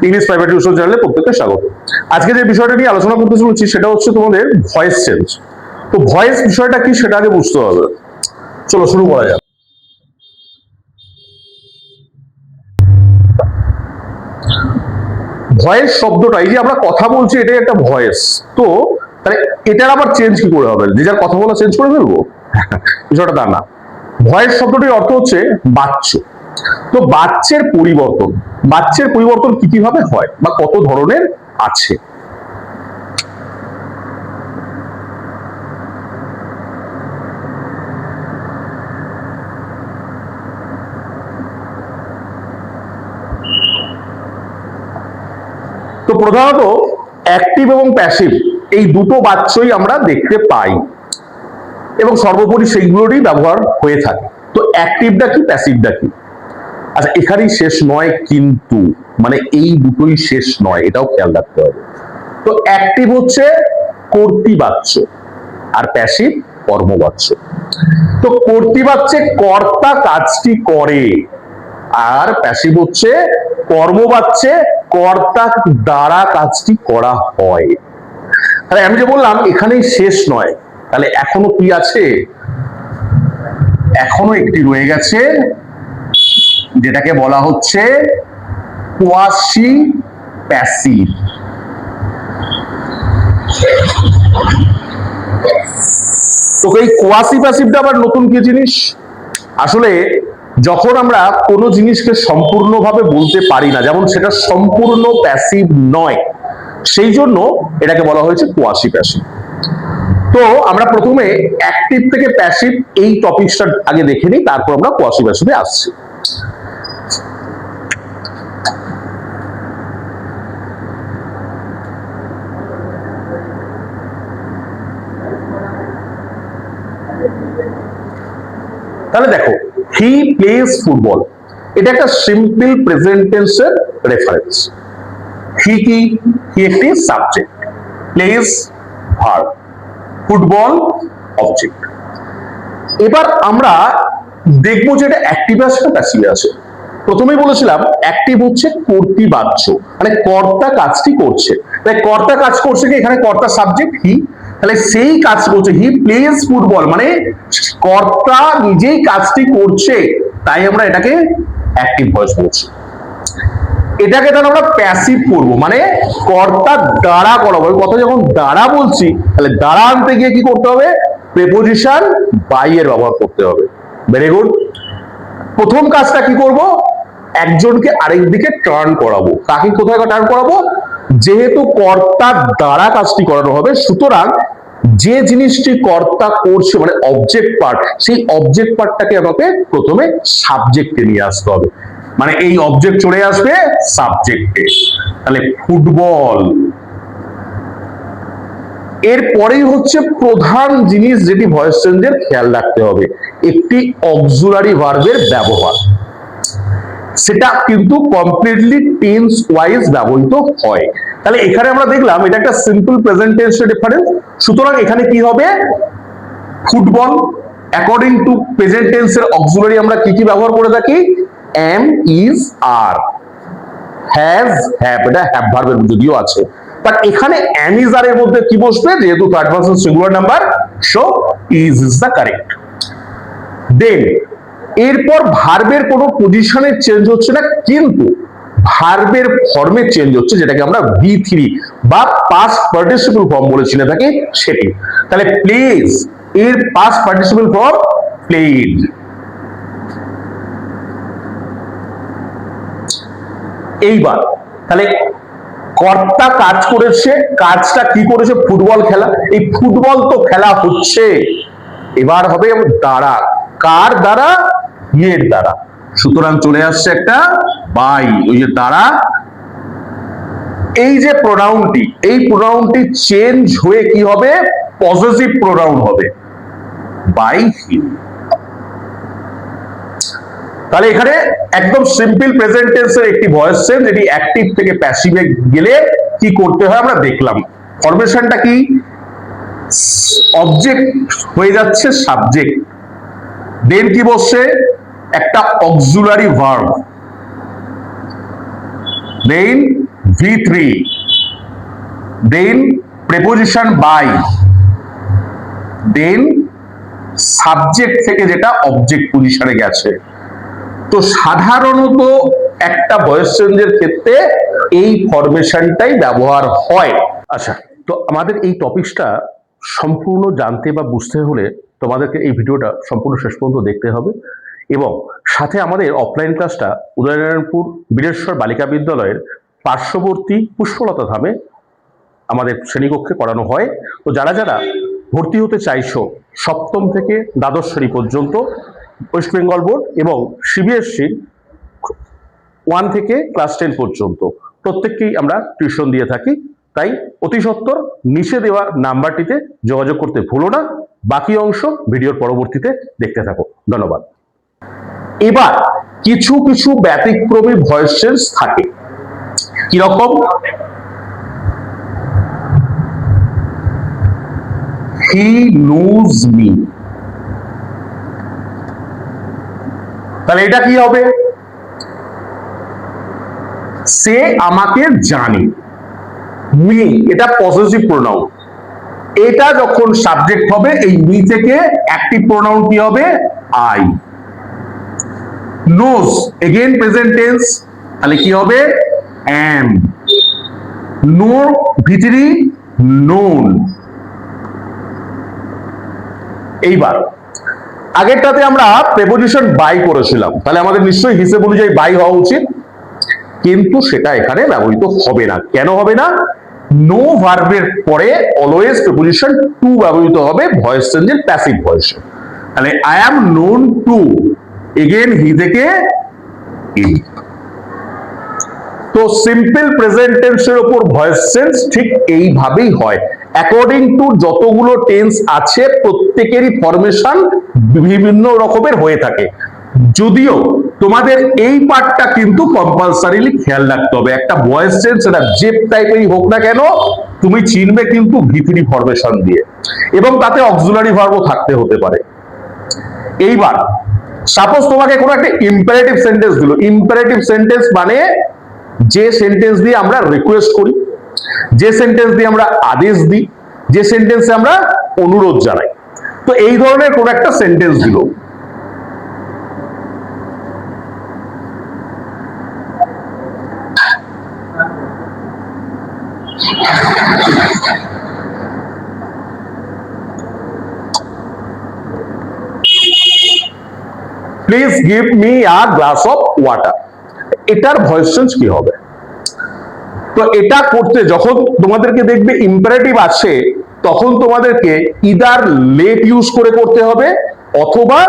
English private tuition চ্যানেলে প্রত্যেককে স্বাগত। আজকে যে বিষয়টা নিয়ে আলোচনা করতে চলেছি সেটা হচ্ছে তোমাদের ভয়েস চেঞ্জ। তো ভয়েস বিষয়টা কি সেটা আগে বুঝতে হবে। চলো শুরু করা যাক। ভয়েস শব্দটা, এই যে আমরা কথা বলছি এটাই একটা ভয়েস। তো তাহলে এটার আবার চেঞ্জ কি করে হবে? যে যার কথা বলা চেঞ্জ করে ফেলবো? বিষয়টা তা না। ভয়েস শব্দটির অর্থ হচ্ছে বাচ্য। তো বাচ্যের পরিবর্তন কি কি ভাবে হয় বা কত ধরনের আছে? তো প্রধানত অ্যাক্টিভ এবং প্যাসিভ এই দুটো বাচ্যই আমরা দেখতে পাই এবং সর্বোপরি সেইগুলোরই ব্যবহার হয়ে থাকে। তো অ্যাক্টিভটা কি, প্যাসিভটা কি? আচ্ছা, এখানেই শেষ নয় কিন্তু, মানে এই দুটোই শেষ নয়, এটাও খেয়াল রাখতে হবে। তো অ্যাক্টিভ হচ্ছে কর্তৃবাচ্য আর প্যাসিভ কর্মবাচ্য। তো কর্তৃবাচ্যে কর্তা কাজটি করে আর প্যাসিভ হচ্ছে কর্মবাচ্যে কর্তা দ্বারা কাজটি করা হয়। তাহলে আমি যে বললাম এখানেই শেষ নয়, তাহলে এখনো কি আছে? এখনো একটি রয়ে গেছে যেটাকে বলা হচ্ছে কোয়াসি প্যাসিভ। তো এই কোয়াসি প্যাসিভটা আবার নতুন কি জিনিস? আসলে যখন আমরা কোনো জিনিসকে সম্পূর্ণভাবে বলতে পারি না, যেমন সেটা সম্পূর্ণ প্যাসিভ নয়, সেই জন্য এটাকে বলা হয়েছে কোয়াসি প্যাসিভ। তো আমরা প্রথমে অ্যাক্টিভ থেকে প্যাসিভ এই টপিকটা আগে দেখে নিই, তারপর আমরা কোয়াসি প্যাসিভে আসছি। তাহলে দেখো, হি প্লেজ ফুটবল, এটা একটা সিম্পল প্রেজেন্ট টেন্সের রেফারেন্স। হি কি? হি একটি subject, plays verb, football object. এবার আমরা দেখবো যে এটা অ্যাক্টিভ আছে না প্যাসিভে আছে। প্রথমেই বলেছিলাম অ্যাক্টিভ হচ্ছে কর্তৃবাচ্য, মানে কর্তা কাজটি করছে। তাই কর্তা কাজ করছে কি, এখানে কর্তা সাবজেক্ট হি, তাহলে সেই কাজ করছে। হি প্লেজ ফুটবল মানে কর্তা নিজেই কাজটি করছে, তাই আমরা এটাকে অ্যাক্টিভ ভয়েস বলছি। এটাকে তাহলে আমরা প্যাসিভ করবো, মানে কর্তা দ্বারা করাবো। কথা যখন দ্বারা বলছি, তাহলে দ্বারা আনতে গিয়ে কি করতে হবে? প্রেপোজিশন বাই এর ব্যবহার করতে হবে। Very good. প্রথম কাজটা কি করব? একজনকে আরেক দিকে টার্ন করাবো। কাকে কোথায় টার্ন করাবো? যেহেতু কর্তার দ্বারা কাজটি করানো হবে, সুতরাং যে জিনিসটি কর্তা করছে মানে অবজেক্ট পার্ট, সেই অবজেক্ট পার্টটাকে আমাকে প্রথমে সাবজেক্টে নিয়ে আসতে হবে। মানে এই অবজেক্ট চলে আসবে সাবজেক্টে। তাহলে ফুটবল, এরপরেই হচ্ছে প্রধান জিনিস যেটি ভয়েস চেঞ্জের খেয়াল রাখতে হবে, একটি অক্সিলারি ভার্বের ব্যবহার। সেটা কিন্তু কমপ্লিটলি টেন্স ওয়াইজ ব্যবহৃত হয়। তাহলে এখানে আমরা দেখলাম এটা একটা সিম্পল প্রেজেন্ট টেন্সের রেফারেন্স, সুতরাং এখানে কি হবে? ফুটবল। অ্যাকর্ডিং টু প্রেজেন্ট টেন্সের অক্সিলারি আমরা কি কি ব্যবহার করে থাকি? Am, is, are, has, have, এটা হ্যাভ ভার্বের যদিও আছে, বাট এখানে এম ইজ আর এর মধ্যে কি বসবে? যেহেতু third person singular number, so is the correct. Then এরপর ভার্বের কোনো পজিশনে চেঞ্জ হচ্ছে না, কিন্তু ভার্বের ফর্মে চেঞ্জ হচ্ছে, যেটাকে আমরা V3 বা পাস্ট পার্টিসিপল ফর্ম বলে চিনে থাকি সেটি। তাহলে প্লেজ এর পাস্ট পার্টিসিপল ফর্ম প্লেড। এইবার তাহলে কর্তা কাজ করেছে, কাজটা কি করেছে? ফুটবল খেলা। এই ফুটবল তো খেলা হচ্ছে, এবার হবে দ্বারা। কার দ্বারা? ইয়ের দ্বারা। সুতরাং চলে আসছে একটা বাই, ওই যে দ্বারা। এই যে প্রোনাউনটি, এই প্রোনাউনটি চেঞ্জ হয়ে কি হবে? পজেসিভ প্রোনাউন হবে, বাই হিম। তাহলে এখানে একদম সিম্পল প্রেজেন্ট টেন্সের একটি ভয়েস চেঞ্জ, যেটি অ্যাক্টিভ থেকে প্যাসিভে গেলে কি করতে হয় আমরা দেখলাম। ফরমেশনটা কি? অবজেক্ট হয়ে যাচ্ছে সাবজেক্ট, দেন কি বসছে? একটা auxiliary verb, then V3, then preposition by, then subject থেকে যেটা অবজেক্ট পজিশনে গেছে। তো সাধারণত একটা ভয়েস চেঞ্জের ক্ষেত্রে এই ফরমেশনটাই ব্যবহার হয়। আচ্ছা, তো আমাদের এই টপিকসটা সম্পূর্ণ জানতে বা বুঝতে হলে তোমাদেরকে এই ভিডিওটা সম্পূর্ণ শেষ পর্যন্ত দেখতে হবে, এবং সাথে আমাদের অফলাইন ক্লাসটা উদয়নারায়ণপুর বীরেশ্বর বালিকা বিদ্যালয়ের পার্শ্ববর্তী পুষ্পলতা ধামে আমাদের শ্রেণীকক্ষে করানো হয়। তো যারা যারা ভর্তি হতে চাইছো সপ্তম থেকে দ্বাদশ শ্রেণী পর্যন্ত ওয়েস্ট বেঙ্গল বোর্ড এবং সিবিএসসি 1 থেকে ক্লাস 10 পর্যন্ত প্রত্যেককেই আমরা টিউশন দিয়ে থাকি। তাই অতি সত্বর নিচে দেওয়া নাম্বারটিতে যোগাযোগ করতে ভুলো না। বাকি অংশ ভিডিওর পরবর্তীতে দেখতে থাকো। ধন্যবাদ। এবার কিছু কিছু ব্যতিক্রমী ভয়েস চেঞ্জ থাকে। কিরকম? হি নোজ মি, তাহলে এটা কি হবে? সে আমাকে জানে। মি, এটা পসেসিভ প্রোনাউন। এটা যখন সাবজেক্ট হবে এই মি থেকে অ্যাক্টিভ প্রোনাউন কি হবে? I. Knows, again present tense, তাহলে কি হবে? অ্যাম। নো ভিতরি নোন। এইবার আগেরটাতে আমরা প্রেপোজিশন বাই করেছিলাম, তাহলে আমাদের নিশ্চয়ই হিসেব অনুযায়ী বাই হওয়া উচিত, কিন্তু সেটা এখানে ব্যবহৃত হবে না। কেন হবে না? নো ভার্বের পরে অলওয়েজ প্রিপোজিশন টু ব্যবহৃত হবে ভয়েস চেঞ্জের প্যাসিভ ভয়েসে। তাহলে I am known to, again হি থেকে ই। তো সিম্পল প্রেজেন্ট টেন্সের উপর ভয়েস চেঞ্জ ঠিক এইভাবেই হয়। অ্যাকর্ডিং টু যতগুলো টেন্স আছে প্রত্যেকেরই ফরমেশন বিভিন্ন রকমের হয়ে থাকে। যদিও তোমাদের এই পার্টটা কিন্তু কম্পালসারিলি খেয়াল রাখতে হবে, একটা ভয়েস চেঞ্জ সেটা যে টাইপেরই হোক না কেন তুমি চিনবে কিন্তু ভিতরি ফরমেশন দিয়ে, এবং তাতে অক্সিলারি ভার্বও থাকতে হতে পারে। এইবার সাপোজ তোমাকে কোনো একটা ইম্পারেটিভ সেন্টেন্স দিল। ইম্পারেটিভ সেন্টেন্স মানে যে সেন্টেন্স দিয়ে আমরা রিকোয়েস্ট করি, যে সেন্টেন্স দিয়ে আমরা আদেশ দিই, যে সেন্টেন্সে আমরা অনুরোধ জানাই। তো এই ধরনের কোন একটা সেন্টেন্স দিল। Please give me a glass of water. এটার ভয়েস চেঞ্জ কি হবে? তো এটা করতে যখন তোমাদেরকে দেখবে ইম্পারেটিভ আছে তখন তোমাদেরকে ইদার লেট ইউজ করে করতে হবে, অথবা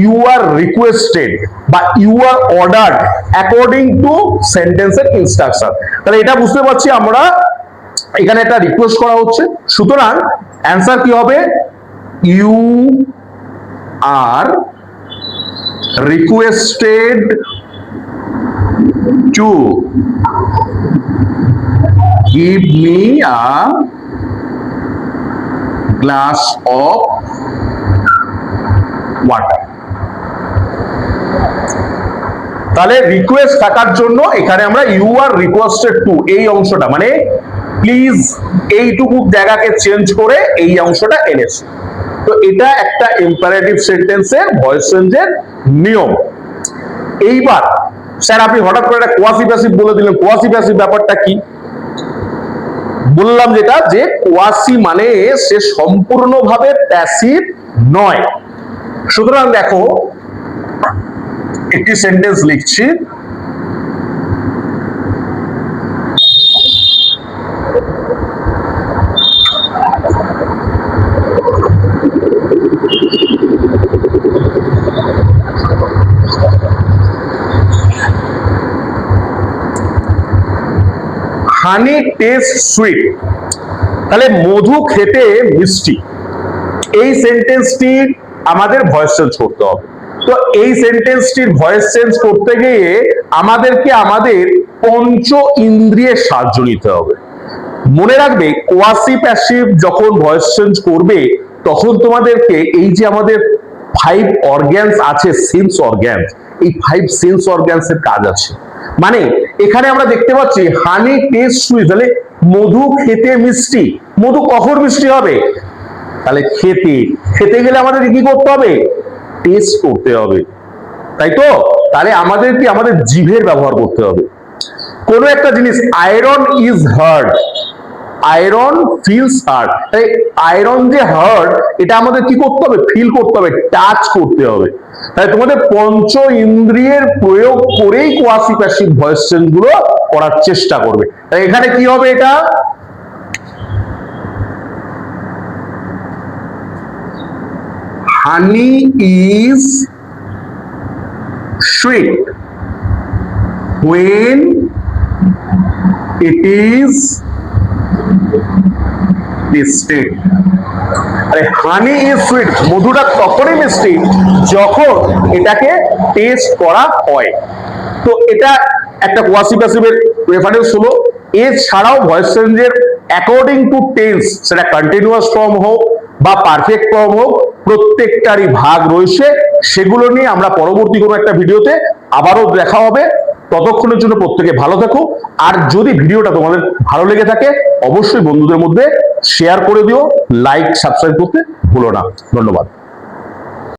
ইউ আর রিকোয়েস্টেড বা you are ordered according to সেন্টেন্সের ইনস্ট্রাকশন। তাহলে এটা বুঝতে পারছি আমরা এখানে একটা রিকোয়েস্ট করা হচ্ছে, সুতরাং অ্যান্সার কি হবে? You are requested to give me a glass of water. তাহলে রিকোয়েস্ট থাকার জন্য এখানে আমরা ইউ আর রিকোয়েস্টেড টু এই অংশটা মানে প্লিজ এইটুকু জায়গাকে চেঞ্জ করে এই অংশটা এনেছি। তো এটা একটা ইম্পারেটিভ সেন্টেন্সের ভয়েস চেঞ্জের নিয়ম। এইবার স্যার আপনি হঠাৎ করে একটা কোয়াসি প্যাসিভ বলে দিলেন, কোয়াসি প্যাসিভ ব্যাপারটা কি? বললাম যেটা যে কোয়াসি মানে সে সম্পূর্ণভাবে প্যাসিভ নয়। সুতরাং দেখো একটি সেন্টেন্স লিখছি, হানি টেস্ট সুইট। তাহলে মধু খেতে মিষ্টি। এই সেন্টেন্সটি আমাদের ভয়েস চেঞ্জ করতে হবে। তো এই সেন্টেন্সটির ভয়েস চেঞ্জ করতে গিয়ে আমাদেরকে আমাদের পঞ্চ ইন্দ্রিয়ের সাহায্য নিতে হবে। মনে রাখবে কোয়াসি প্যাসিভ যখন ভয়েস চেঞ্জ করবে তখন তোমাদেরকে এই যে আমাদের 5 অর্গ্যানস আছে, সেন্স অর্গ্যানস, এই 5 সেন্স অর্গ্যানস এর কাজ আছে। মানে এখানে আমরা দেখতে পাচ্ছি হানি টেস্ট সুইট, তাহলে মধু খেতে মিষ্টি। মধু কখন মিষ্টি হবে? তাহলে খেতে, খেতে গেলে আমাদের কি করতে হবে? টেস্ট করতে হবে, তাই তো? তাহলে আমাদের কি, আমাদের জিভের ব্যবহার করতে হবে। কোন একটা জিনিস, iron is hard, iron feels hard, তাই আয়রন যে হার্ড এটা আমাদের কি করতে হবে? ফিল করতে হবে, টাচ করতে হবে। তাই তোমাদের পঞ্চ ইন্দ্রিয়ের প্রয়োগ করেই কোয়াসি প্যাসিভ ভয়েস চেঞ্জ গুলো করার চেষ্টা করবে। তাই এখানে কি হবে? এটা হানি is sweet when it is tasted। আরে হানি ইজ সুইট, মধুটা তখনই মিষ্টি যখন এটাকে টেস্ট করা হয়। তো এটা একটা কোয়াসি প্যাসিভের রেফারেন্স হলো। এছাড়াও ভয়েস চেঞ্জের অ্যাকর্ডিং টু টেন্স, সেটা কন্টিনিউয়াস ফর্ম হোক বা পারফেক্ট ফর্ম হোক, প্রত্যেকটারই ভাগ রয়েছে। সেগুলো নিয়ে আমরা পরবর্তী কোনো একটা ভিডিওতে আবারও দেখা হবে। ততক্ষণের জন্য প্রত্যেকে ভালো থাকো। আর যদি ভিডিওটা তোমাদের ভালো লেগে থাকে অবশ্যই বন্ধুদের মধ্যে শেয়ার করে দিও, লাইক সাবস্ক্রাইব করতে ভুলো না। ধন্যবাদ।